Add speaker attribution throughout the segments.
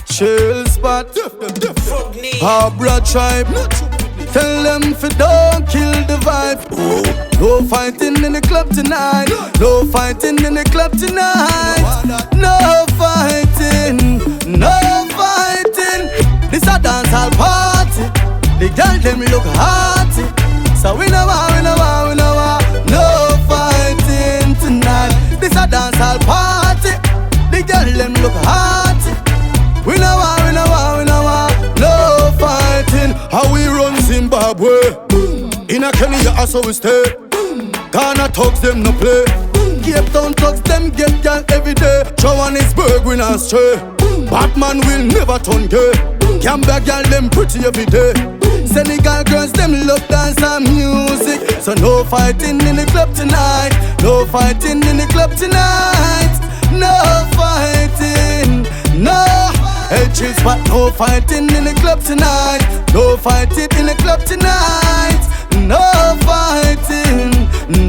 Speaker 1: Chill spot, Abra tribe. Tell them if don't kill the vibe. No fighting in the club tonight. No fighting in the club tonight. No fighting, no fighting. This a dancehall party. The girl them look hearty. So we know why, we know why, we know why. No fighting tonight. This a dancehall party. The girl them look hearty. We know why, we know why, we know why. No fighting. How we run Zimbabwe. In a Kenya, so we stay. Ghana thugs them no play. Cape Town thugs them get girl every day. Johannesburg we not stray. Batman will never turn gay. Gambia girl them pretty every day. Senegal girls them love dance and music. So no fighting in the club tonight. No fighting in the club tonight. No fighting, no. Hey, chill spot, no fighting in the club tonight. No fighting in the club tonight. No fighting,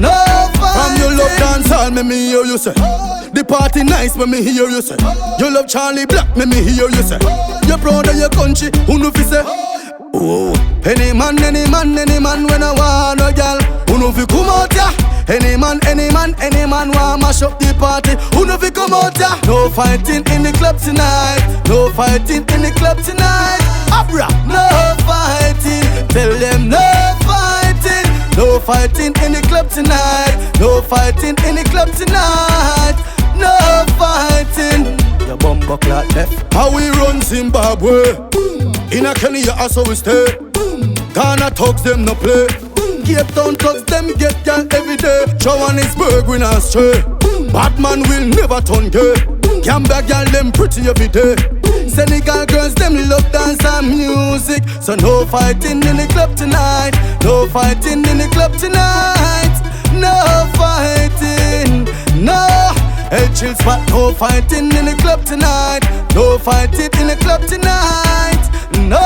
Speaker 1: no fighting. From you love dancehall, me hear you say. The party nice, me hear you say. You love Charlie Black, me hear you say. You proud of your country, who know fi say? Oh, any man, when I want a girl, who know fi come out ya? Any man, want mash up the party. Who know fi come out ya? No fighting in the club tonight. No fighting in the club tonight. Abra, no fighting. Tell them no fighting. No fighting in the club tonight. No fighting in the club tonight. No fighting. Your bumper clock left. How we run Zimbabwe. In a Kenya, so we stay. Ghana thugs them no play. Cape Town thugs them get girl every day. Johannesburg we not stray. Batman will never turn gay. Gambia girl them pretty every day. Senegal girls them love dance and music. So no fighting in the club tonight. No fighting in the club tonight. No fighting, no. Hey, chill spot, no fighting in the club tonight. No fighting in the club tonight. No